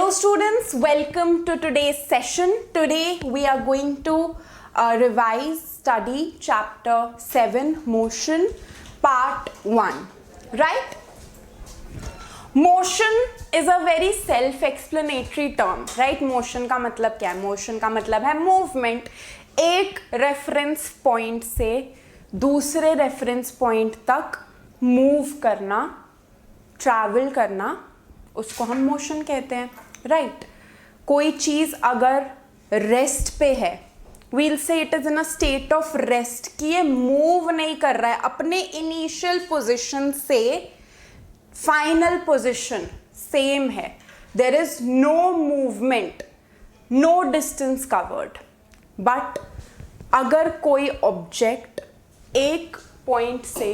Hello students, welcome to today's session. Today we are going to study chapter 7 motion part 1, right? Motion is a very self-explanatory term, right? Motion का मतलब क्या है? Motion का मतलब है movement एक reference point से दूसरे reference point तक move करना, travel करना, उसको हम मोशन कहते हैं, राइट? कोई चीज अगर रेस्ट पे है, we'll say it is in a state of rest, कि ये मूव नहीं कर रहा है अपने इनिशियल पोजीशन से फाइनल पोजीशन सेम है, there is no movement, no distance covered. But अगर कोई ऑब्जेक्ट एक पॉइंट से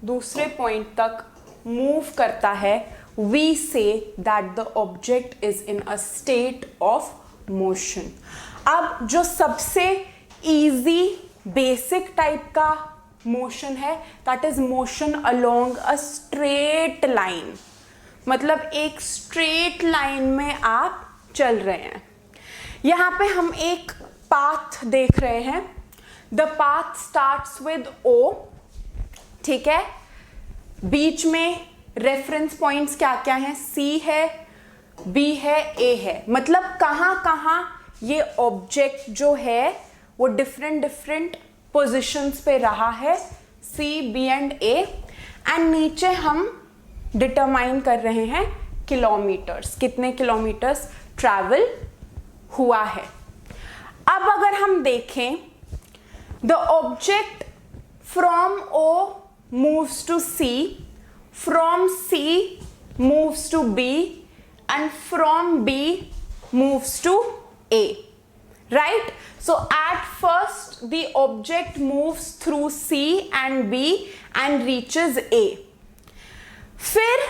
दूसरे पॉइंट तक मूव करता है, we say that the object is in a state of motion. अब जो सबसे easy basic type का motion है, that is motion along a straight line. मतलब एक straight line में आप चल रहे हैं. यहाँ पे हम एक path देख रहे हैं. The path starts with O, ठीक है? बीच में रेफरेंस पॉइंट्स क्या क्या हैं? सी है, बी है, ए है. मतलब कहाँ कहाँ ये ऑब्जेक्ट जो है वो डिफरेंट पोजीशंस पे रहा है, सी, बी एंड ए. एंड नीचे हम डिटरमाइन कर रहे हैं किलोमीटर्स, कितने किलोमीटर्स ट्रैवल हुआ है. अब अगर हम देखें, the object from O moves to C, from C moves to B, and from B moves to A, right? So at first the object moves through C and B and reaches A. फिर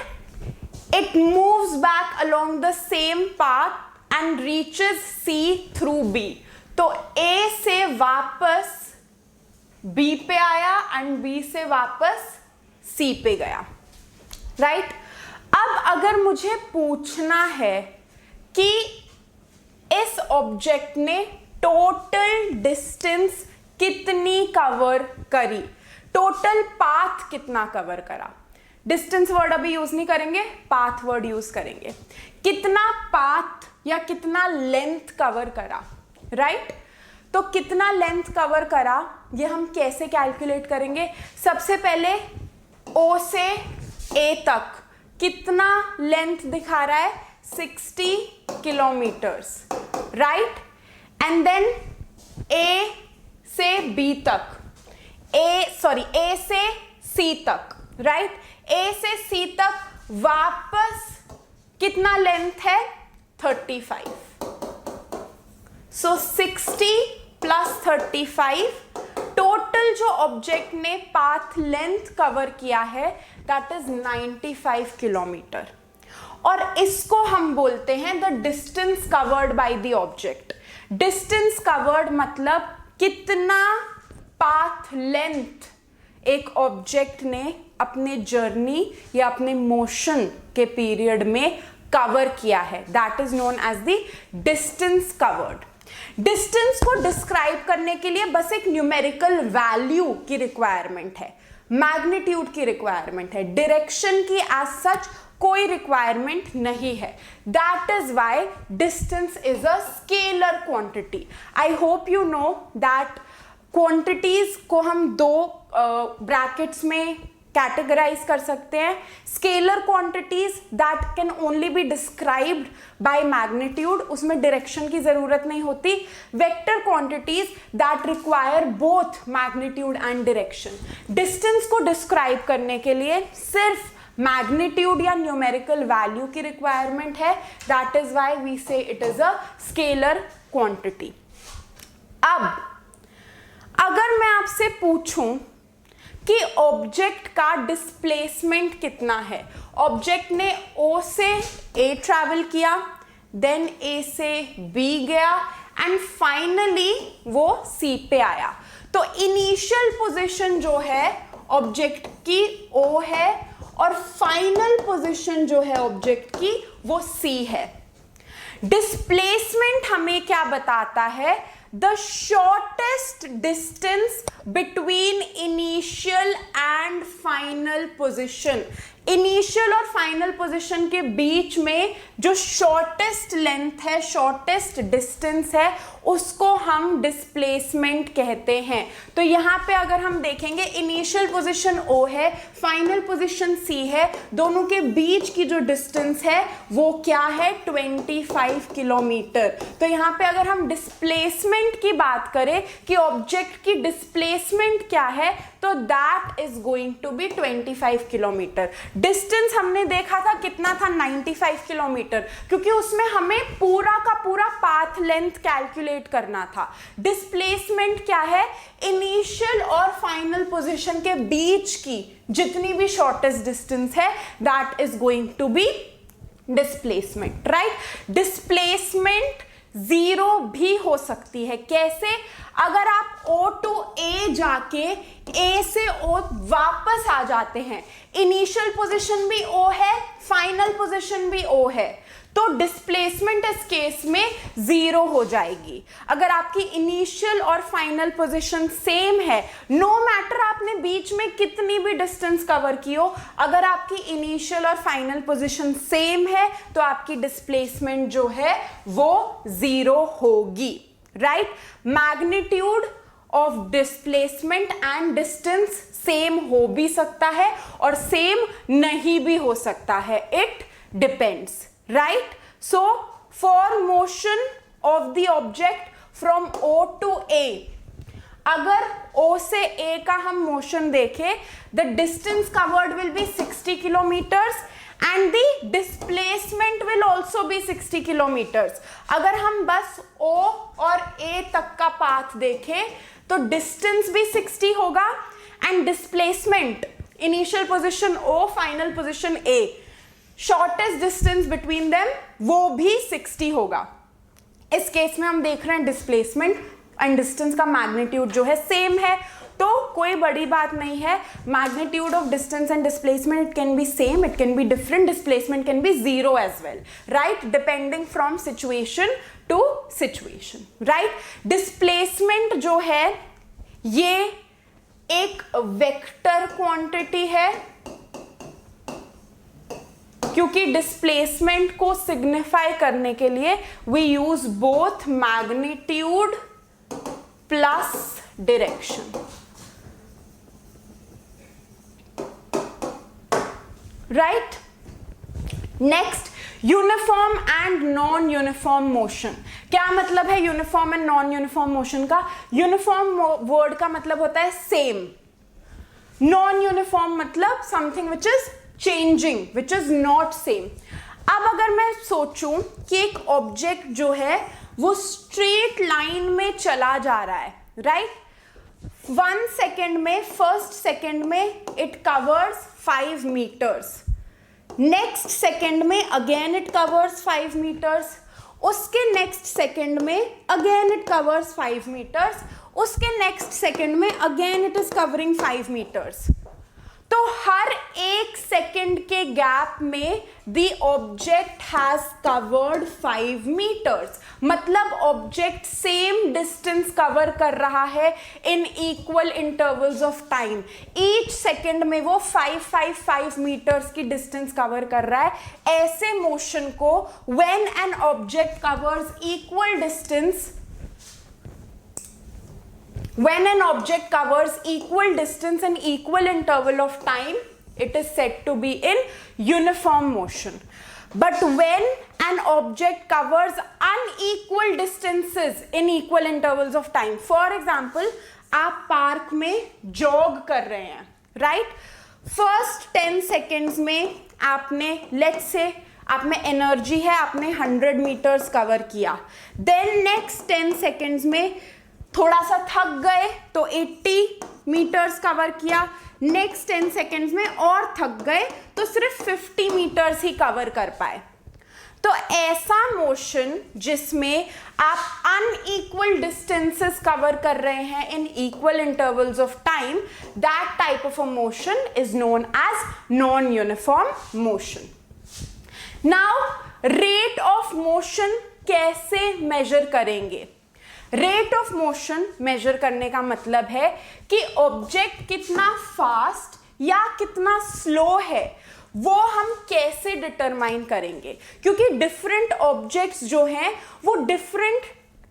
it moves back along the same path and reaches C through B. तो A से वापस B पे आया and B से वापस C पे गया, राइट? अब अगर मुझे पूछना है कि इस ऑब्जेक्ट ने टोटल डिस्टेंस कितनी कवर करी, टोटल पाथ कितना कवर करा, डिस्टेंस वर्ड अभी यूज नहीं करेंगे, पाथ वर्ड यूज करेंगे. कितना पाथ या कितना लेंथ कवर करा, राइट? तो कितना लेंथ कवर करा ये हम कैसे कैलकुलेट करेंगे? सबसे पहले ओ से ए तक कितना लेंथ दिखा रहा है? 60 किलोमीटर्स, राइट? एंड देन ए से बी तक, ए से सी तक, राइट? ए से सी तक वापस कितना लेंथ है? 35. सो 60 प्लस 35, टोटल जो ऑब्जेक्ट ने पाथ लेंथ कवर किया है दैट इज 95 किलोमीटर. और इसको हम बोलते हैं the distance covered by the object. Distance covered मतलब कितना पाथ लेंथ एक ऑब्जेक्ट ने अपने जर्नी या अपने मोशन के पीरियड में कवर किया है, that is known as the distance covered. Distance को डिस्क्राइब करने के लिए बस एक न्यूमेरिकल वैल्यू की रिक्वायरमेंट है, मैग्नीट्यूड की रिक्वायरमेंट है, डायरेक्शन की एज सच कोई रिक्वायरमेंट नहीं है. That is why distance is a scalar quantity. I hope you know that quantities को हम दो ब्रैकेट्स में कैटेगराइज कर सकते हैं. Scalar quantities that can only be described by magnitude, उसमें डायरेक्शन की जरूरत नहीं होती. Vector quantities that require both magnitude and direction. Distance को डिस्क्राइब करने के लिए सिर्फ मैग्नीट्यूड या न्यूमेरिकल वैल्यू की रिक्वायरमेंट है. दैट इज व्हाई वी से it is a scalar quantity. अब अगर मैं आपसे पूछूं कि ऑब्जेक्ट का डिस्प्लेसमेंट कितना है, ऑब्जेक्ट ने O से A ट्रैवल किया, देन A से B गया एंड फाइनली वो C पे आया. तो इनिशियल पोजीशन जो है ऑब्जेक्ट की O है और फाइनल पोजीशन जो है ऑब्जेक्ट की वो C है. डिस्प्लेसमेंट हमें क्या बताता है? The shortest distance between initial and final position. Initial और फाइनल पोजीशन के बीच में जो शॉर्टेस्ट लेंथ है, शॉर्टेस्ट डिस्टेंस है, उसको हम डिस्प्लेसमेंट कहते हैं। तो यहाँ पे अगर हम देखेंगे इनिशियल पोजीशन O है, फाइनल पोजीशन C है, दोनों के बीच की जो डिस्टेंस है वो क्या है? 25 किलोमीटर। तो यहाँ पे अगर हम डिस्प्लेसमेंट की बात करें कि ऑब्जेक्ट की डिस्प्लेसमेंट क्या है, तो that is going to be 25 kilometre. Distance हमने देखा था कितना था? 95 किलोमीटर, क्योंकि उसमें हमें पूरा का पूरा पाथ लेंथ कैलकुलेट करना था। डिस्प्लेसमेंट क्या है? इनिशियल और फाइनल पोजीशन के बीच की जितनी भी शॉर्टेस्ट डिस्टेंस है, that is going to be displacement, right. Displacement zero भी हो सकती है। कैसे? अगर आप O टू A जाके A से O वापस आ जाते हैं, इनिशियल पोजीशन भी O है, फाइनल पोजीशन भी O है, तो डिस्प्लेसमेंट इस केस में जीरो हो जाएगी। अगर आपकी इनिशियल और फाइनल पोजीशन सेम है, नो मैटर आपने बीच में कितनी भी डिस्टेंस कवर की हो, अगर आपकी इनिशियल और फाइनल पोजीशन सेम है तो आपकी डिस्प्लेसमेंट जो है वो जीरो होगी, right. Magnitude of displacement and distance same हो भी सकता है और सेम नहीं भी हो सकता है, it depends, right? So for motion of the object from O to A, अगर O से A का हम मोशन देखें, the distance covered will be 60 kilometers and the displacement will also be 60 kilometers. अगर हम बस O और A तक का पाथ देखें तो डिस्टेंस भी 60 होगा and displacement initial position O, final position A, shortest distance between them वो भी 60 होगा। इस केस में हम देख रहे हैं डिस्प्लेसमेंट एंड डिस्टेंस का मैग्नीट्यूड जो है सेम है, तो कोई बड़ी बात नहीं है। Magnitude of distance and displacement it can be same, it can be different, displacement can be zero as well, right, depending from situation to situation, right. Displacement जो है ये एक वेक्टर क्वांटिटी है, क्योंकि डिस्प्लेसमेंट को सिग्निफाई करने के लिए we use both magnitude plus direction, right. Next, uniform and non uniform motion. क्या मतलब है uniform and non uniform motion का? यूनिफॉर्म वर्ड का मतलब होता है सेम, नॉन यूनिफॉर्म मतलब something which is changing, which is not same. अब अगर मैं सोचूं कि एक ऑब्जेक्ट जो है वो स्ट्रेट लाइन में चला जा रहा है, राइट, 1 सेकेंड में, फर्स्ट सेकेंड में it covers 5 metres, next second में अगेन इट कवर्स 5 मीटर्स, उसके नेक्स्ट सेकेंड में अगेन इट कवर्स 5 मीटर्स, उसके नेक्स्ट सेकेंड में again it is covering 5 metres. तो हर एक सेकेंड के गैप में the object has covered 5 metres, मतलब ऑब्जेक्ट सेम डिस्टेंस कवर कर रहा है in equal intervals of time. Each second में वो 5 मीटर्स की डिस्टेंस कवर कर रहा है। ऐसे मोशन को when an object covers equal distance, when an object covers equal distance and equal interval of time, it is said to be in uniform motion. But when an object covers unequal distances in equal intervals of time, for example, आप park में jog कर रहे हैं, right? First 10 seconds में आपने, let's say आप में energy है, आपने 100 मीटर्स कवर किया, देन नेक्स्ट 10 सेकेंड्स में थोड़ा सा थक गए तो 80 मीटर्स कवर किया, नेक्स्ट 10 सेकेंड्स में और थक गए तो सिर्फ 50 मीटर्स ही कवर कर पाए। तो ऐसा मोशन जिसमें आप अनइक्वल डिस्टेंसेस कवर कर रहे हैं in equal intervals of time, that type of a motion is known as non uniform motion. Now rate of motion कैसे मेजर करेंगे? रेट ऑफ मोशन मेजर करने का मतलब है कि ऑब्जेक्ट कितना फास्ट या कितना स्लो है, वो हम कैसे डिटरमाइन करेंगे, क्योंकि डिफरेंट ऑब्जेक्ट्स जो हैं वो डिफरेंट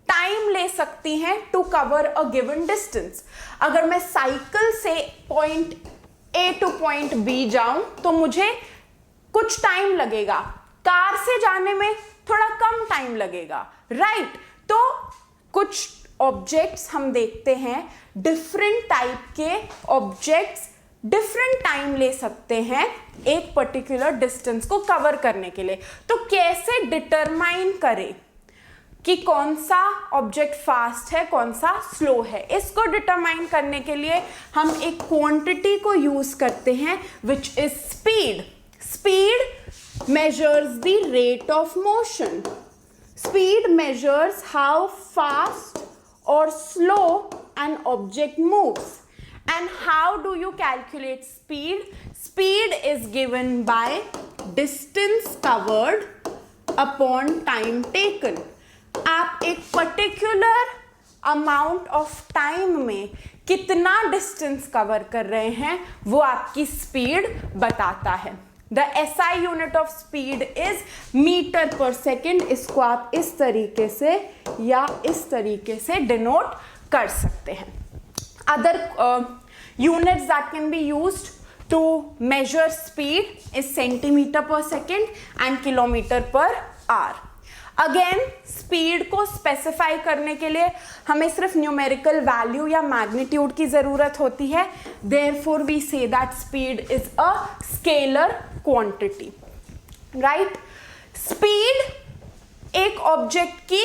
टाइम ले सकती हैं to cover a given distance. अगर मैं साइकिल से point A to point B जाऊं तो मुझे कुछ टाइम लगेगा, कार से जाने में थोड़ा कम टाइम लगेगा, राइट? तो कुछ ऑब्जेक्ट्स हम देखते हैं, डिफरेंट टाइप के ऑब्जेक्ट्स डिफरेंट टाइम ले सकते हैं एक पर्टिकुलर डिस्टेंस को कवर करने के लिए। तो कैसे डिटरमाइन करें कि कौन सा ऑब्जेक्ट फास्ट है, कौन सा स्लो है? इसको डिटरमाइन करने के लिए हम एक क्वांटिटी को यूज करते हैं which is speed. Speed measures the rate of motion. Speed measures how fast or slow an object moves. And how do you calculate speed? Speed is given by distance covered upon time taken. आप एक particular amount of time में कितना distance cover कर रहे हैं वो आपकी speed बताता है। The SI unit of speed is metre per second. इसको आप इस तरीके से या इस तरीके से डिनोट कर सकते हैं। Other units that can be used to measure speed is centimeter per second and kilometer per hour. Again speed को स्पेसिफाई करने के लिए हमें सिर्फ न्यूमेरिकल वैल्यू या मैग्नीट्यूड की जरूरत होती है। Therefore we say that speed is a scalar quantity, right? Speed एक ऑब्जेक्ट की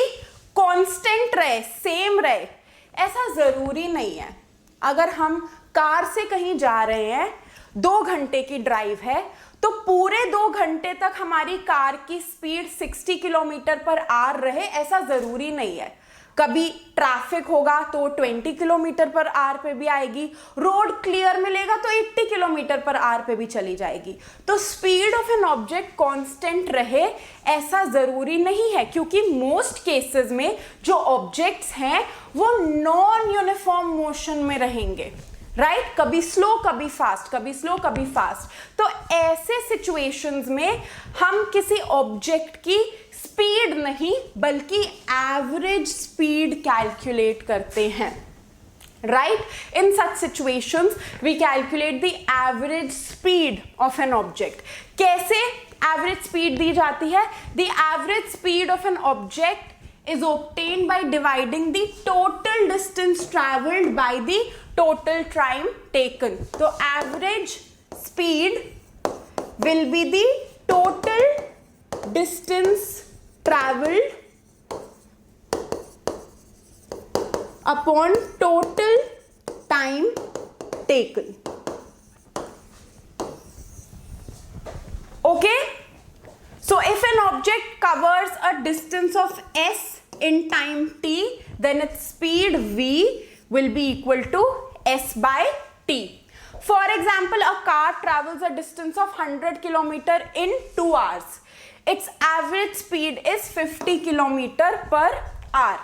कांस्टेंट रहे, सेम रहे, ऐसा जरूरी नहीं है। अगर हम कार से कहीं जा रहे हैं, 2 घंटे की ड्राइव है, तो पूरे 2 घंटे तक हमारी कार की स्पीड 60 किलोमीटर पर आवर रहे, ऐसा जरूरी नहीं है। कभी ट्रैफिक होगा तो 20 किलोमीटर पर आवर पे भी आएगी, रोड क्लियर मिलेगा तो 80 किलोमीटर पर आवर पे भी चली जाएगी। तो speed of an object constant रहे ऐसा जरूरी नहीं है, क्योंकि मोस्ट केसेस में जो ऑब्जेक्ट्स हैं वो नॉन यूनिफॉर्म मोशन में रहेंगे, राइट? कभी स्लो कभी फास्ट, कभी स्लो कभी फास्ट। तो ऐसे सिचुएशंस में हम किसी ऑब्जेक्ट की स्पीड नहीं बल्कि एवरेज स्पीड कैलकुलेट करते हैं, right? In such situations we calculate the average speed of an object. कैसे एवरेज स्पीड दी जाती है? The average speed of an object is obtained by dividing the total distance traveled by the total time taken. So average speed will be the total distance traveled upon total time taken. Okay? So if an object covers a distance of s in time t, then its speed v will be equal to s by t. For example, a car travels a distance of 100 km in 2 hours. Its average speed is 50 km per hour.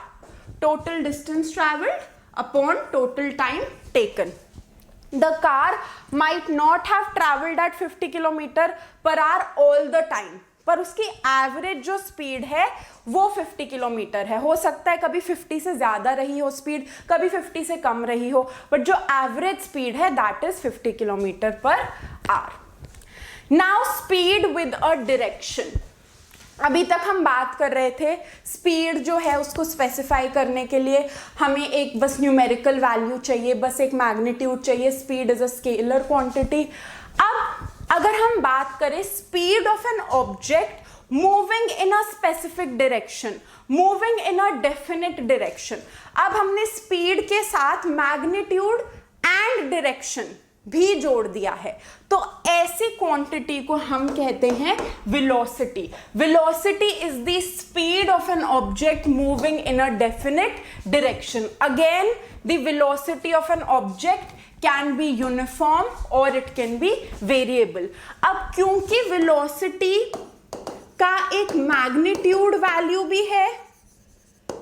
Total distance traveled upon total time taken. The car might not have traveled at 50 km per hour all the time, पर उसकी average जो speed है वो 50 kilometre है। हो सकता है कभी 50 से ज्यादा रही हो स्पीड, कभी 50 से कम रही हो, बट जो एवरेज स्पीड है that is 50 kilometre per hour. Now speed with a direction. अभी तक हम बात कर रहे थे स्पीड जो है उसको स्पेसिफाई करने के लिए हमें एक बस न्यूमेरिकल वैल्यू चाहिए, बस एक मैग्नीट्यूड चाहिए। Speed is a scalar quantity. अब अगर हम बात करें speed of an object moving in a specific direction, moving in a definite direction, अब हमने स्पीड के साथ मैग्नीट्यूड एंड डायरेक्शन भी जोड़ दिया है, तो ऐसी क्वांटिटी को हम कहते हैं velocity. Velocity is the speed of an object moving in a definite direction. Again the velocity of an object can be uniform or it can be variable. अब क्योंकि velocity का एक मैग्नीट्यूड वैल्यू भी है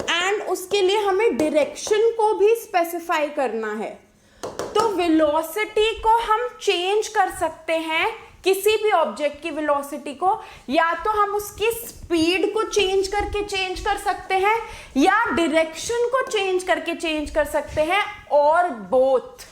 एंड उसके लिए हमें direction को भी स्पेसिफाई करना है। तो वेलोसिटी को हम चेंज कर सकते हैं, किसी भी ऑब्जेक्ट की वेलोसिटी को, या तो हम उसकी स्पीड को चेंज करके चेंज कर सकते हैं या डायरेक्शन को चेंज करके चेंज कर सकते हैं, और both.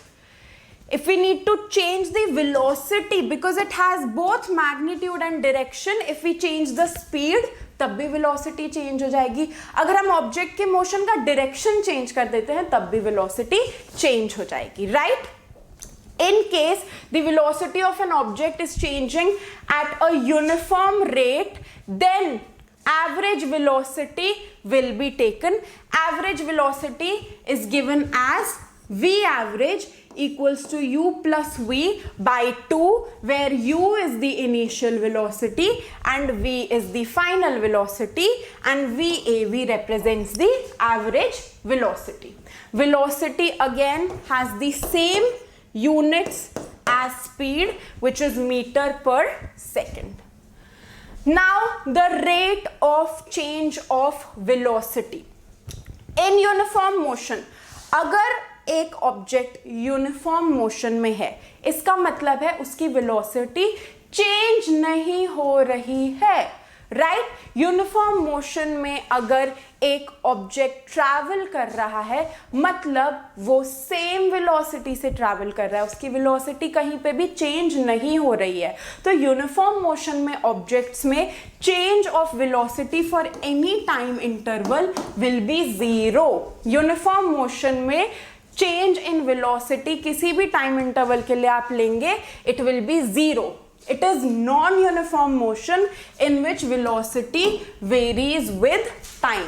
If we need to change the velocity because it has both magnitude and direction, if we change the speed तब भी velocity change हो जाएगी। अगर हम ऑब्जेक्ट के मोशन का डायरेक्शन चेंज कर देते हैं तब भी velocity change हो जाएगी, right? In case the velocity of an object is changing at a uniform rate, then average velocity will be taken. Average velocity is given as V average equals to u plus v by 2, where u is the initial velocity and v is the final velocity, and VAV represents the average velocity. Velocity again has the same units as speed, which is meter per second. Now the rate of change of velocity in uniform motion. अगर एक object uniform motion में है, इसका मतलब है उसकी velocity change नहीं हो रही है, राइट? यूनिफॉर्म मोशन में अगर एक ऑब्जेक्ट ट्रैवल कर रहा है मतलब वो सेम वेलोसिटी से ट्रैवल कर रहा है, उसकी वेलोसिटी कहीं पे भी चेंज नहीं हो रही है। तो यूनिफॉर्म मोशन में ऑब्जेक्ट्स में change of velocity for any time interval will be zero. Uniform motion में चेंज इन वेलोसिटी किसी भी टाइम इंटरवल के लिए आप लेंगे, it will be zero. It is non-uniform motion in which velocity varies with time.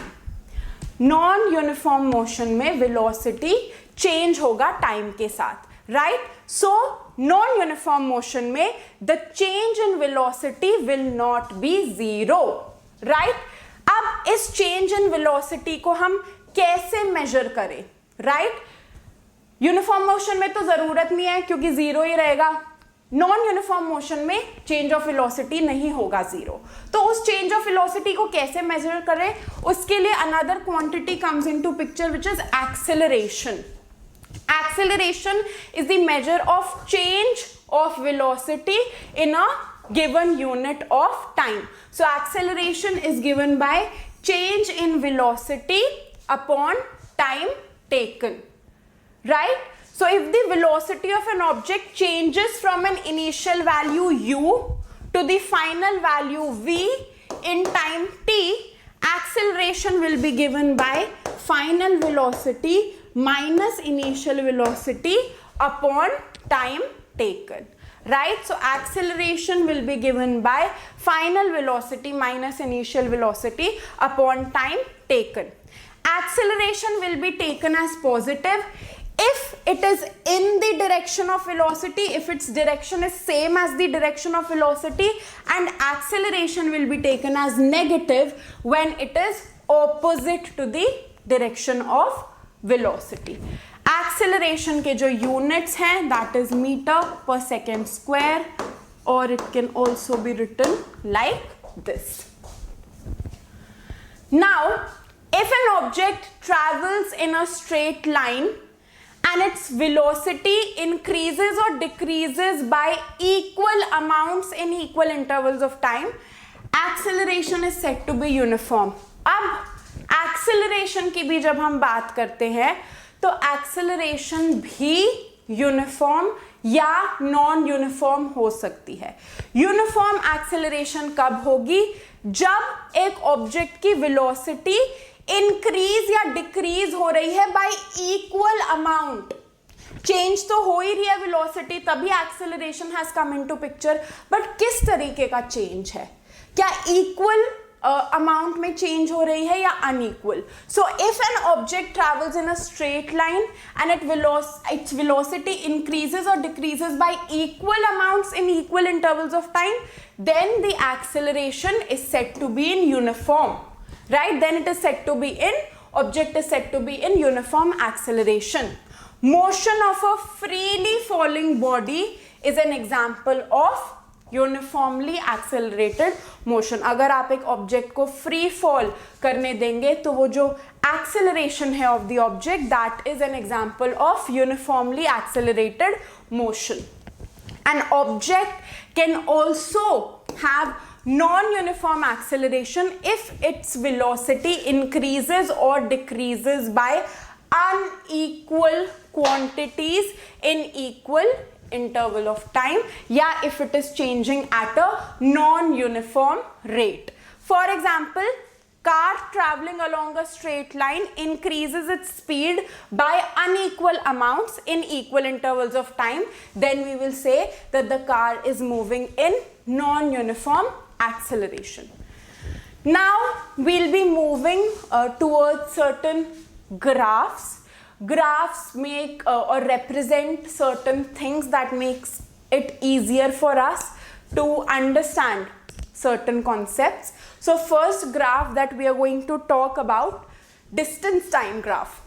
Non-uniform motion में velocity change होगा time के साथ, right? So non-uniform motion में the change in velocity will not be zero, right? अब इस change in velocity को हम कैसे measure करें, right? यूनिफॉर्म मोशन में तो जरूरत नहीं है क्योंकि जीरो ही रहेगा। नॉन यूनिफॉर्म मोशन में चेंज ऑफ वेलोसिटी नहीं होगा जीरो। तो उस चेंज ऑफ वेलोसिटी को कैसे मेजर करें, उसके लिए another quantity comes into picture which is acceleration. Acceleration is the measure of change of velocity in a given unit of time. So acceleration is given by change in velocity upon time taken, right? So if the velocity of an object changes from an initial value u to the final value v in time t, acceleration will be given by final velocity minus initial velocity upon time taken, right? So acceleration will be given by final velocity minus initial velocity upon time taken. Acceleration will be taken as positive if it is in the direction of velocity, if its direction is same as the direction of velocity, and acceleration will be taken as negative when it is opposite to the direction of velocity. Acceleration के जो units हैं that is meter per second square, or it can also be written like this. Now if an object travels in a straight line and its velocity increases or decreases by equal amounts in equal intervals of time, acceleration is said to be uniform. अब acceleration की भी जब हम बात करते हैं तो acceleration भी यूनिफॉर्म या नॉन यूनिफॉर्म हो सकती है। यूनिफॉर्म एक्सेलरेशन कब होगी? जब एक ऑब्जेक्ट की वेलोसिटी इंक्रीज या डिक्रीज हो रही है बाय इक्वल अमाउंट। चेंज तो हो ही रही है वेलोसिटी, तभी acceleration has come into picture, but किस तरीके का चेंज है? क्या इक्वल अमाउंट में चेंज हो रही है या unequal? So if an object travels in a straight line and its velocity increases or decreases by equal amounts in equal intervals of time, then the acceleration is said to be in uniform, right? Then it is said to be in, object is said to be in uniform acceleration. Motion of a freely falling body is an example of uniformly accelerated motion. अगर आप एक object को free fall करने देंगे तो वो जो acceleration है of the object, that is an example of uniformly accelerated motion. An object can also have non-uniform acceleration if its velocity increases or decreases by unequal quantities in equal interval of time, या if it is changing at a non-uniform rate. For example, car traveling along a straight line increases its speed by unequal amounts in equal intervals of time, then we will say that the car is moving in non-uniform acceleration. Now we'll be moving towards certain graphs. Graphs make or represent certain things that makes it easier for us to understand certain concepts. So first graph that we are going to talk about, distance time graph,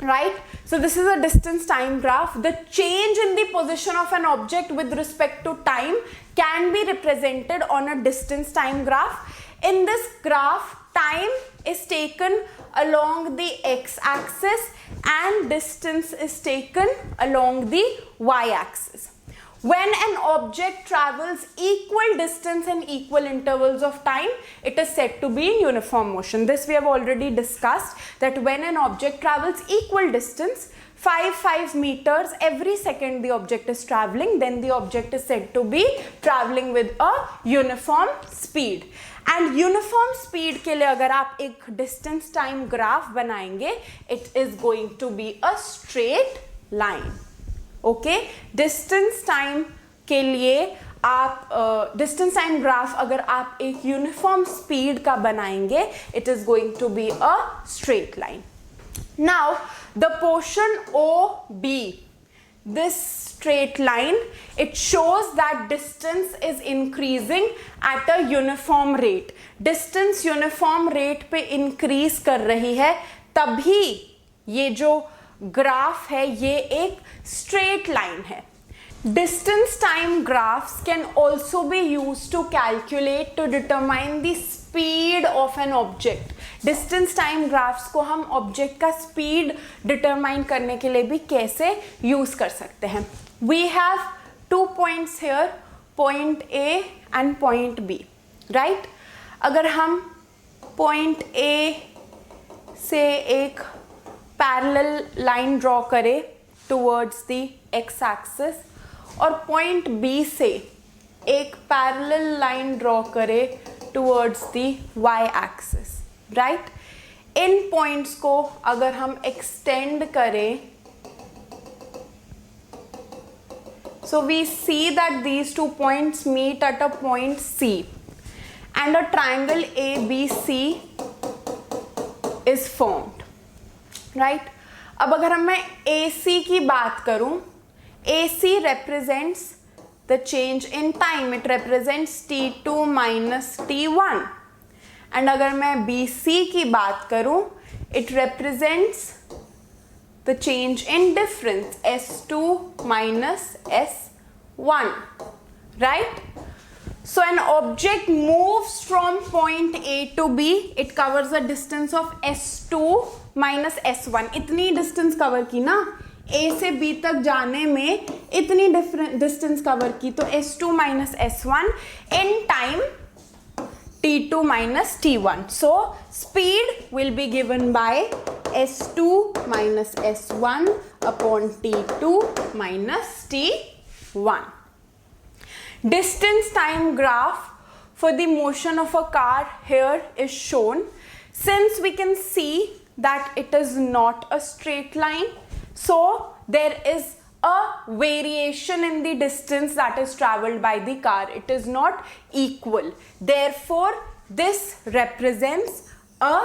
right? So this is a distance time graph. The change in the position of an object with respect to time can be represented on a distance time graph. In this graph, time is taken along the x-axis and distance is taken along the y-axis. When an object travels equal distance and equal intervals of time, it is said to be in uniform motion. This we have already discussed, that when an object travels equal distance, 5 meters every second the object is traveling, then the object is said to be traveling with a uniform speed. And uniform speed के लिए अगर आप एक distance time graph बनाएंगे, it is going to be a straight line. Okay, distance time के लिए आप distance time graph अगर आप एक यूनिफॉर्म स्पीड का बनाएंगे, it is going to be a straight line. Now the portion OB, this straight line, it shows that distance is increasing at a uniform rate. Distance uniform rate पे increase कर रही है, तभी ये जो graph है ये एक स्ट्रेट लाइन है. Distance time graphs can also be use to calculate to determine the speed of an object. Distance time graphs को हम ऑब्जेक्ट का स्पीड डिटरमाइन करने के लिए भी कैसे यूज कर सकते हैं. We have 2 points here, point A and point B, right. अगर हम पॉइंट A से एक पैरेलल लाइन ड्रॉ करें टुवर्ड्स द एक्स एक्सिस और पॉइंट B से एक पैरेलल लाइन ड्रॉ करें towards the Y axis, right. इन पॉइंट्स को अगर हम एक्सटेंड करें, so we see that these 2 points meet at a point C and a triangle ABC is formed. Right. अब अगर मैं AC की बात करूं, AC represents the change in time, it represents T2 minus T1. And अगर मैं BC की बात करूं, it represents the change in difference, S2 minus S1, right? So an object moves from point A to B, it covers a distance of S2 minus S1. इतनी distance cover की ना, A से B तक जाने में इतनी distance cover की, तो S2 minus S1 in time T2 minus T1. So speed will be given by S2 minus S1 upon T2 minus T1. Distance time graph for the motion of a car here is shown. Since we can see that it is not a straight line, so there is a variation in the distance that is traveled by the car. It is not equal. Therefore, this represents a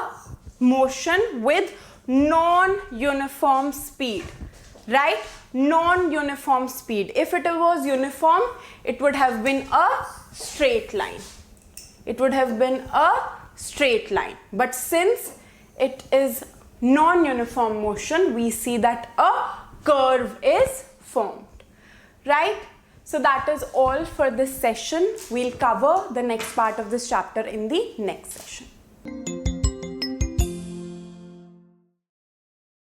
motion with non-uniform speed, right? Non-uniform speed. If it was uniform, it would have been a straight line. It would have been a straight line. But since it is non-uniform motion, we see that a curve is formed, right? So that is all for this session. We'll cover the next part of this chapter in the next session.